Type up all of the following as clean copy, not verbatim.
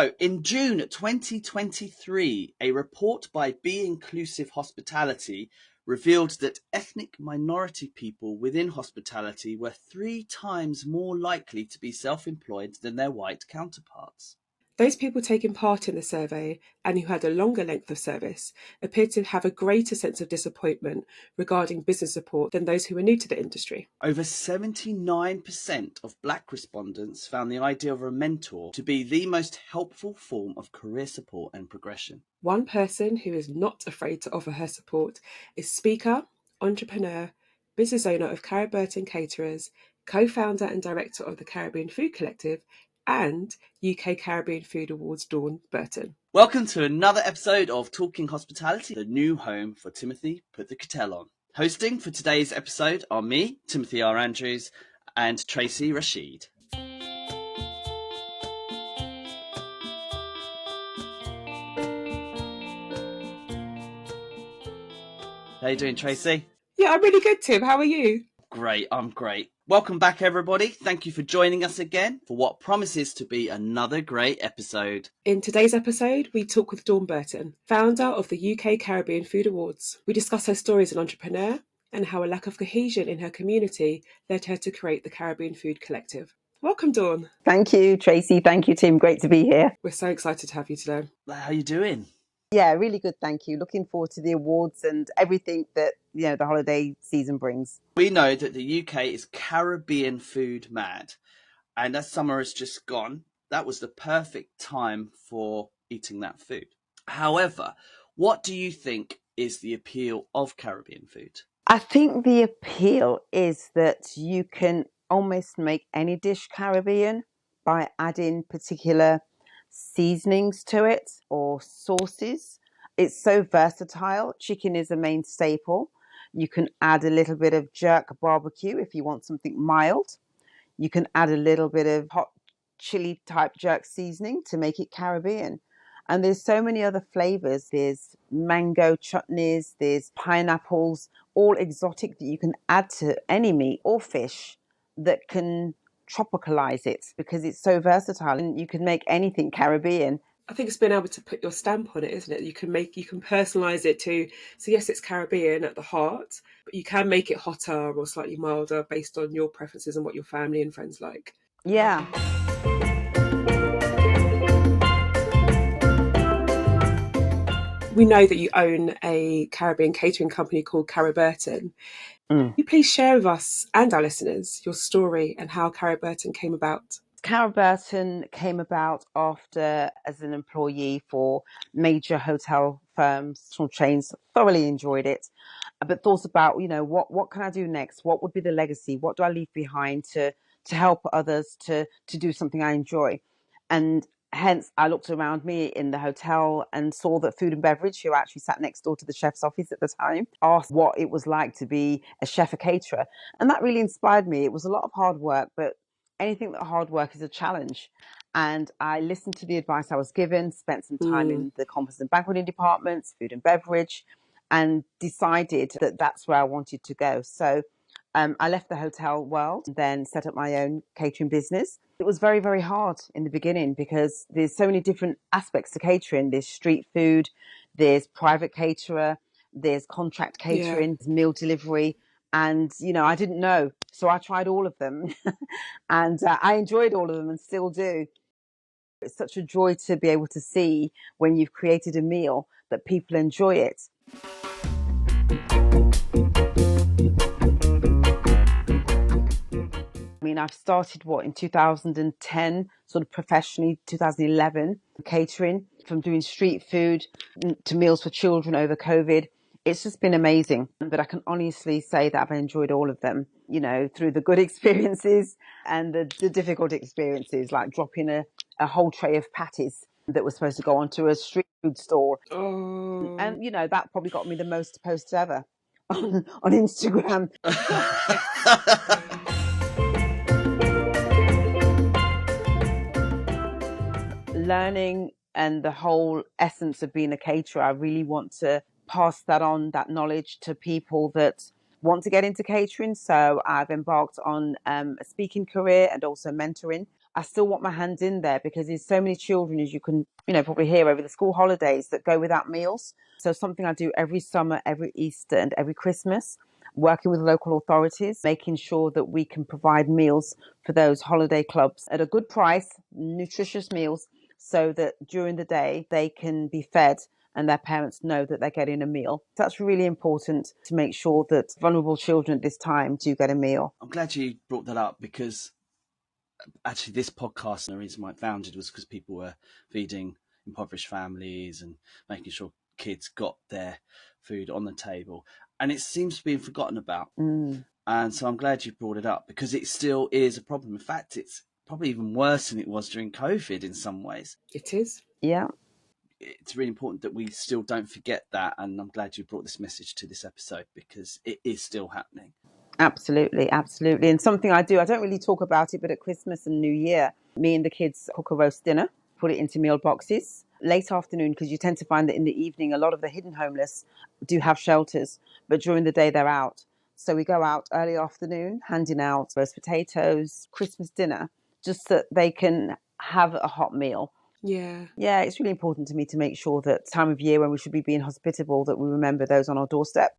So, in June 2023, a report by Be Inclusive Hospitality revealed that ethnic minority people within hospitality were 3 times more likely to be self-employed than their white counterparts. Those people taking part in the survey and who had a longer length of service appeared to have a greater sense of disappointment regarding business support than those who were new to the industry. Over 79% of Black respondents found the idea of a mentor to be the most helpful form of career support and progression. One person who is not afraid to offer her support is speaker, entrepreneur, business owner of Carol Burton Caterers, co-founder and director of the Caribbean Food Collective, and UK Caribbean Food Awards Dawn Burton. Welcome to another episode of Talking Hospitality, the new home for Timothy Put the Kettle On. Hosting for today's episode are me, Timothy R. Andrews, and Tracy Rashid. How you doing, Tracy? Yeah, I'm really good, Tim. How are you? Great, I'm great. Welcome back, everybody. Thank you for joining us again for what promises to be another great episode. In today's episode, we talk with Dawn Burton, founder of the UK Caribbean Food Awards. We discuss her story as an entrepreneur and how a lack of cohesion in her community led her to create the Caribbean Food Collective. Welcome, Dawn. Thank you, Tracy. Thank you, Tim. Great to be here. We're so excited to have you today. How you doing? Yeah, really good. Thank you. Looking forward to the awards and everything that, the holiday season brings. We know that the UK is Caribbean food mad. And as summer has just gone, that was the perfect time for eating that food. However, what do you think is the appeal of Caribbean food? I think the appeal is that you can almost make any dish Caribbean by adding particular seasonings to it or sauces. It's so versatile. Chicken is a main staple. You can add a little bit of jerk barbecue if you want something mild. You can add a little bit of hot chili type jerk seasoning to make it Caribbean. And there's so many other flavors. There's mango chutneys, there's pineapples, all exotic that you can add to any meat or fish that can tropicalize it because it's so versatile and you can make anything Caribbean. I think it's being able to put your stamp on it, isn't it? You can personalize it to, so yes, it's Caribbean at the heart, but you can make it hotter or slightly milder based on your preferences and what your family and friends like. Yeah. We know that you own a Caribbean catering company called Carol Burton. Can you please share with us and our listeners your story and how Carol Burton came about? Carol Burton came about after as an employee for major hotel firms, chains, thoroughly enjoyed it, but thought about, what can I do next? What would be the legacy? What do I leave behind to help others to do something I enjoy? And hence, I looked around me in the hotel and saw that food and beverage, who actually sat next door to the chef's office at the time, asked what it was like to be a chef, a caterer. And that really inspired me. It was a lot of hard work, but anything that hard work is a challenge. And I listened to the advice I was given, spent some time in the conference and banqueting departments, food and beverage, and decided that that's where I wanted to go. So I left the hotel world, then set up my own catering business. It was very, very hard in the beginning because there's so many different aspects to catering. There's street food, there's private caterer, there's contract catering, there's meal delivery. And, I didn't know. So I tried all of them and I enjoyed all of them and still do. It's such a joy to be able to see when you've created a meal that people enjoy it. I mean, I've started in 2010, sort of professionally, 2011, catering, from doing street food to meals for children over COVID. It's just been amazing. But I can honestly say that I've enjoyed all of them, through the good experiences and the difficult experiences, like dropping a whole tray of patties that was supposed to go onto a street food stall. Oh. And, that probably got me the most posts ever on Instagram. Learning and the whole essence of being a caterer, I really want to pass that on, that knowledge, to people that want to get into catering. So I've embarked on a speaking career and also mentoring. I still want my hands in there because there's so many children, as you can, probably hear over the school holidays, that go without meals. So something I do every summer, every Easter and every Christmas, working with local authorities, making sure that we can provide meals for those holiday clubs at a good price, nutritious meals, so that during the day they can be fed and their parents know that they're getting a meal. So that's really important to make sure that vulnerable children at this time do get a meal. I'm glad you brought that up, because actually this podcast, the reason why it founded was because people were feeding impoverished families and making sure kids got their food on the table. And it seems to be forgotten about. And so I'm glad you brought it up, because it still is a problem. In fact, it's probably even worse than it was during COVID in some ways. It is. Yeah. It's really important that we still don't forget that. And I'm glad you brought this message to this episode, because it is still happening. Absolutely, absolutely. And something I do, I don't really talk about it, but at Christmas and New Year, me and the kids cook a roast dinner, put it into meal boxes, late afternoon, because you tend to find that in the evening, a lot of the hidden homeless do have shelters, but during the day they're out. So we go out early afternoon, handing out roast potatoes, Christmas dinner, just so that they can have a hot meal. Yeah. Yeah, it's really important to me to make sure that time of year when we should be being hospitable, that we remember those on our doorstep.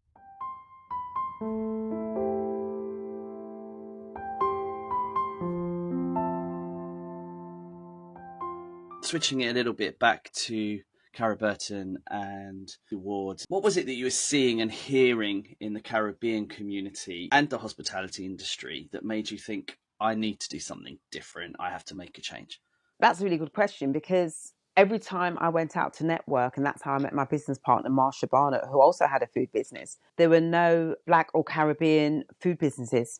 Switching it a little bit back to Carol Burton and awards, what was it that you were seeing and hearing in the Caribbean community and the hospitality industry that made you think, I need to do something different, I have to make a change? That's a really good question, because every time I went out to network, and that's how I met my business partner, Marsha Barnett, who also had a food business, there were no Black or Caribbean food businesses.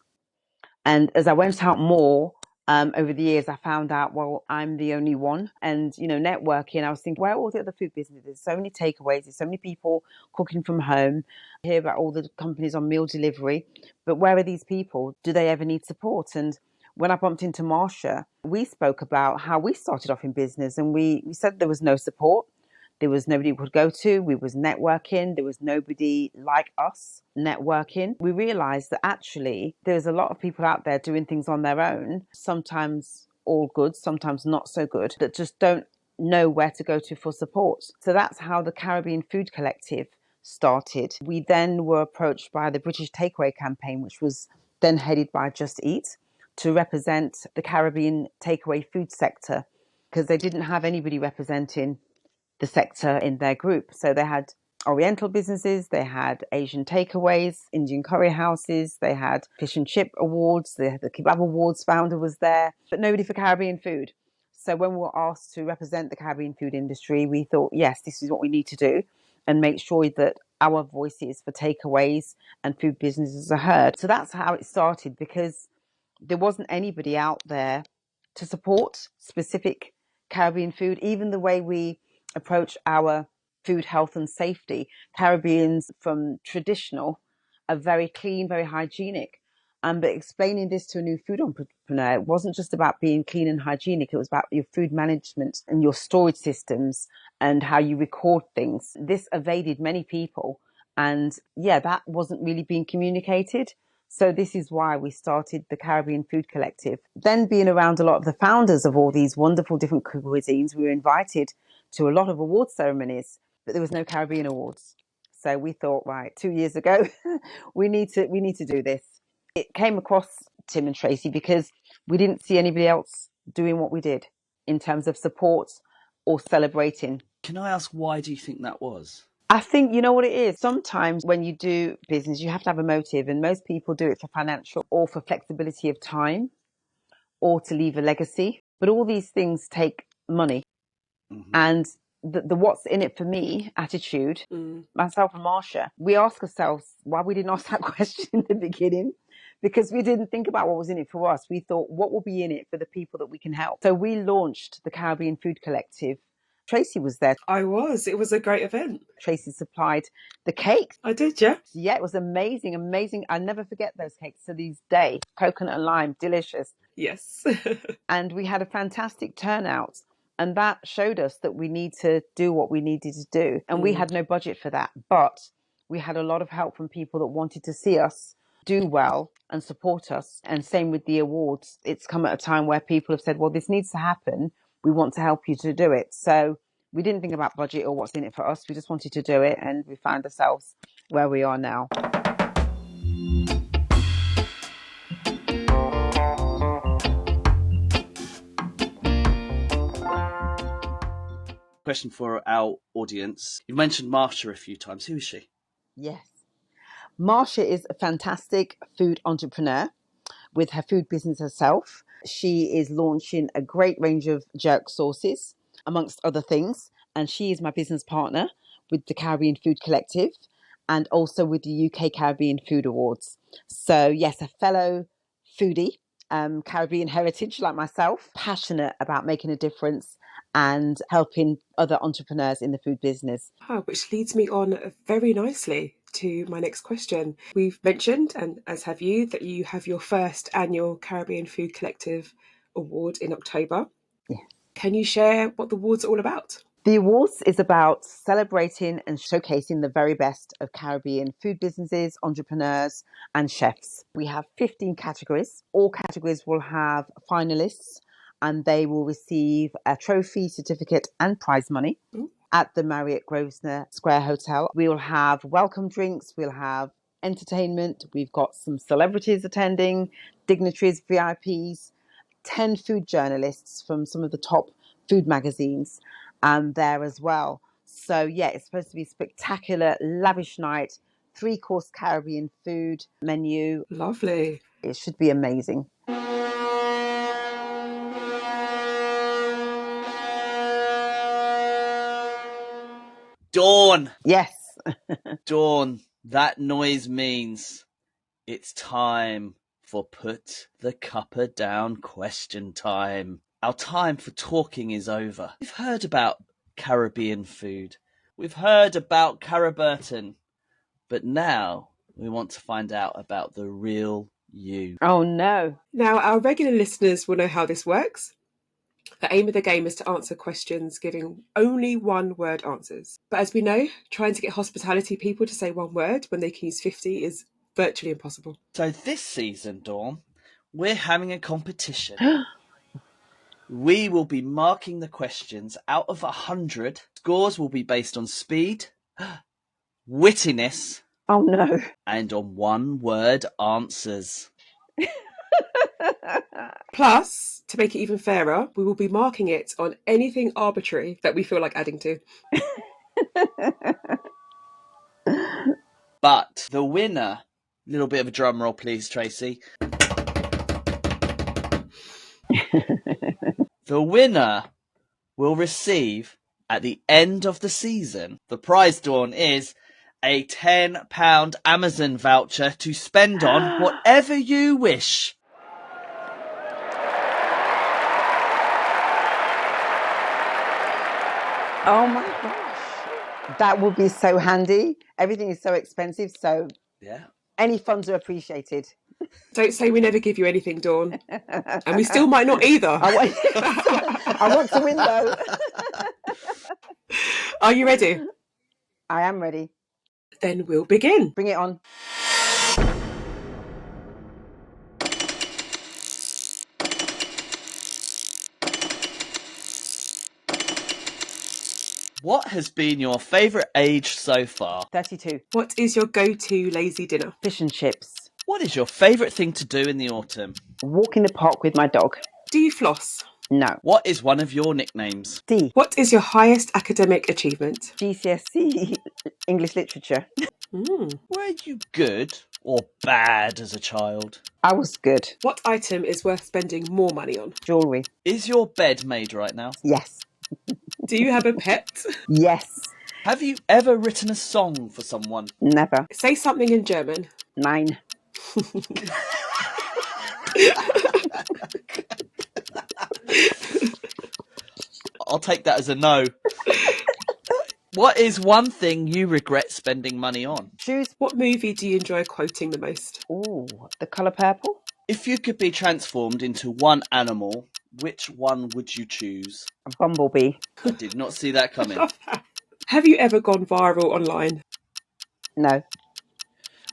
And as I went out more over the years, I found out, well, I'm the only one. And, networking, I was thinking, where are all the other food businesses? There's so many takeaways, there's so many people cooking from home. I hear about all the companies on meal delivery, but where are these people? Do they ever need support? And when I bumped into Marsha, we spoke about how we started off in business, and we said there was no support. There was nobody we could go to. We was networking. There was nobody like us networking. We realized that actually there's a lot of people out there doing things on their own, sometimes all good, sometimes not so good, that just don't know where to go to for support. So that's how the Caribbean Food Collective started. We then were approached by the British Takeaway Campaign, which was then headed by Just Eat, to represent the Caribbean takeaway food sector, because they didn't have anybody representing the sector in their group. So they had Oriental businesses, they had Asian takeaways, Indian curry houses, they had fish and chip awards, the kebab awards founder was there, but nobody for Caribbean food. So when we were asked to represent the Caribbean food industry, we thought, yes, this is what we need to do and make sure that our voices for takeaways and food businesses are heard. So that's how it started, because there wasn't anybody out there to support specific Caribbean food. Even the way we approach our food health and safety, Caribbeans from traditional are very clean, very hygienic. But explaining this to a new food entrepreneur, it wasn't just about being clean and hygienic. It was about your food management and your storage systems and how you record things. This evaded many people. And yeah, that wasn't really being communicated. So this is why we started the Caribbean Food Collective. Then being around a lot of the founders of all these wonderful different cuisines, we were invited to a lot of award ceremonies, but there was no Caribbean awards. So we thought, right, 2 years ago, we need to do this. It came across Tim and Tracy because we didn't see anybody else doing what we did in terms of support or celebrating. Can I ask, why do you think that was? I think, you know what it is? Sometimes when you do business, you have to have a motive, and most people do it for financial or for flexibility of time or to leave a legacy. But all these things take money. Mm-hmm. And the what's in it for me attitude, myself and Marsha, we ask ourselves why we didn't ask that question in the beginning, because we didn't think about what was in it for us. We thought, what will be in it for the people that we can help? So we launched the Caribbean Food Collective. Tracy was there. I was. It was a great event. Tracy supplied the cakes. I did, yeah. Yeah, it was amazing, amazing. I'll never forget those cakes to this day. Coconut and lime, delicious. Yes. And we had a fantastic turnout. And that showed us that we need to do what we needed to do. And we had no budget for that. But we had a lot of help from people that wanted to see us do well and support us. And same with the awards. It's come at a time where people have said, well, this needs to happen. We want to help you to do it. So we didn't think about budget or what's in it for us. We just wanted to do it, and we found ourselves where we are now. Question for our audience. You've mentioned Marsha a few times. Who is she? Yes. Marsha is a fantastic food entrepreneur with her food business herself. She is launching a great range of jerk sauces, amongst other things. And she is my business partner with the Caribbean Food Collective and also with the UK Caribbean Food Awards. So yes, a fellow foodie, Caribbean heritage like myself, passionate about making a difference and helping other entrepreneurs in the food business. Which leads me on very nicely to my next question. We've mentioned, and as have you, that you have your first annual Caribbean Food Collective Award in October. Yeah. Can you share what the awards are all about? The awards is about celebrating and showcasing the very best of Caribbean food businesses, entrepreneurs, and chefs. We have 15 categories. All categories will have finalists, and they will receive a trophy, certificate, and prize money. At the Marriott Grosvenor Square Hotel. We will have welcome drinks, we'll have entertainment, we've got some celebrities attending, dignitaries, VIPs, 10 food journalists from some of the top food magazines there as well. So yeah, it's supposed to be a spectacular, lavish night, 3-course Caribbean food menu. Lovely. It should be amazing. Dawn! Yes. Dawn, that noise means it's time for Put the Cuppa Down question time. Our time for talking is over. We've heard about Caribbean food. We've heard about Carol Burton. But now we want to find out about the real you. Oh no. Now, our regular listeners will know how this works. The aim of the game is to answer questions giving only one-word answers. But as we know, trying to get hospitality people to say one word when they can use 50 is virtually impossible. So this season, Dawn, we're having a competition. We will be marking the questions out of 100. Scores will be based on speed, wittiness, oh no, and on one-word answers. Plus, to make it even fairer, we will be marking it on anything arbitrary that we feel like adding to. But the winner, little bit of a drum roll please, Tracy. The winner will receive, at the end of the season, the prize, Dawn, is a £10 Amazon voucher to spend on whatever you wish. Oh my gosh. That would be so handy. Everything is so expensive, so yeah, any funds are appreciated. Don't say we never give you anything, Dawn. And we still might not either. I want to win though. Are you ready? I am ready. Then we'll begin. Bring it on. What has been your favourite age so far? 32. What is your go-to lazy dinner? Fish and chips. What is your favourite thing to do in the autumn? Walk in the park with my dog. Do you floss? No. What is one of your nicknames? D. What is your highest academic achievement? GCSE English literature. Were you good or bad as a child? I was good. What item is worth spending more money on? Jewellery. Is your bed made right now? Yes. Do you have a pet? Yes. Have you ever written a song for someone? Never. Say something in German. 9. I'll take that as a no. What is one thing you regret spending money on? Shoes. What movie do you enjoy quoting the most? Ooh, The Colour Purple. If you could be transformed into one animal, which one would you choose? A bumblebee. I did not see that coming. Have you ever gone viral online? No.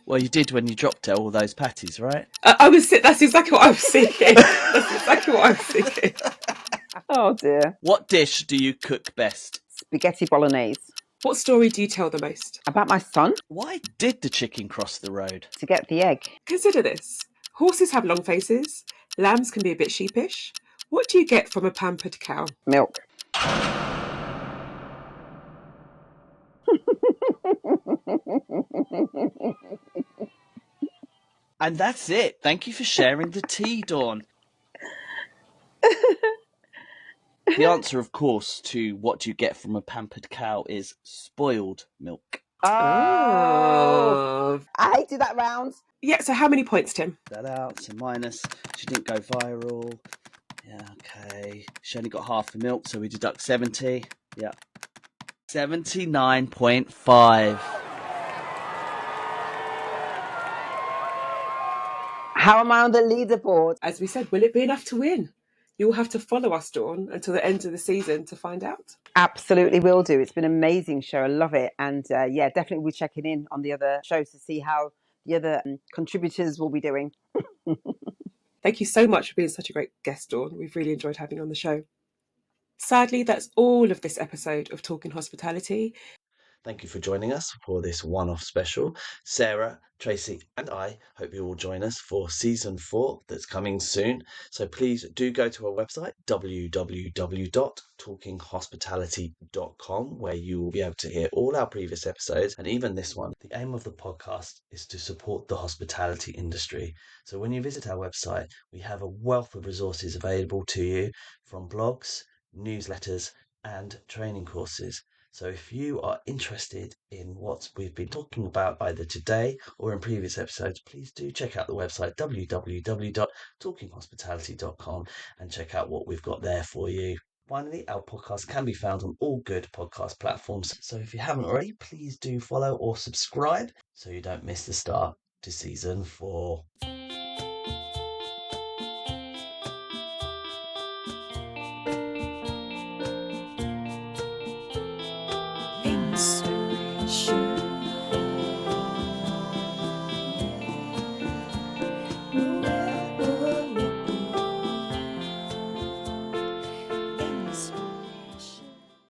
Well, you did when you dropped all those patties, right? That's exactly what I was thinking. That's exactly what I was thinking. Oh dear. What dish do you cook best? Spaghetti bolognese. What story do you tell the most? About my son Why did the chicken cross the road? to get the egg. Consider this. Horses have long faces. Lambs can be a bit sheepish. What do you get from a pampered cow? Milk. And that's it. Thank you for sharing the tea, Dawn. The answer, of course, to what you get from a pampered cow is spoiled milk. Oh, I do that round. Yeah, so how many points, Tim? That out, so minus. She didn't go viral. Yeah, okay. She only got half the milk, so we deduct 70. Yeah. 79.5. How am I on the leaderboard? As we said, will it be enough to win? You'll have to follow us, Dawn, until the end of the season to find out. Absolutely will do. It's been an amazing show. I love it. And yeah, definitely we'll be checking in on the other shows to see how the other contributors will be doing. Thank you so much for being such a great guest, Dawn. We've really enjoyed having you on the show. Sadly, that's all of this episode of Talking Hospitality. Thank you for joining us for this one-off special. Sarah, Tracy and I hope you will join us for season 4 that's coming soon. So please do go to our website, www.talkinghospitality.com, where you will be able to hear all our previous episodes and even this one. The aim of the podcast is to support the hospitality industry. So when you visit our website, we have a wealth of resources available to you, from blogs, newsletters and training courses. So if you are interested in what we've been talking about either today or in previous episodes, please do check out the website www.talkinghospitality.com and check out what we've got there for you. Finally, our podcast can be found on all good podcast platforms. So if you haven't already, please do follow or subscribe so you don't miss the start to season 4.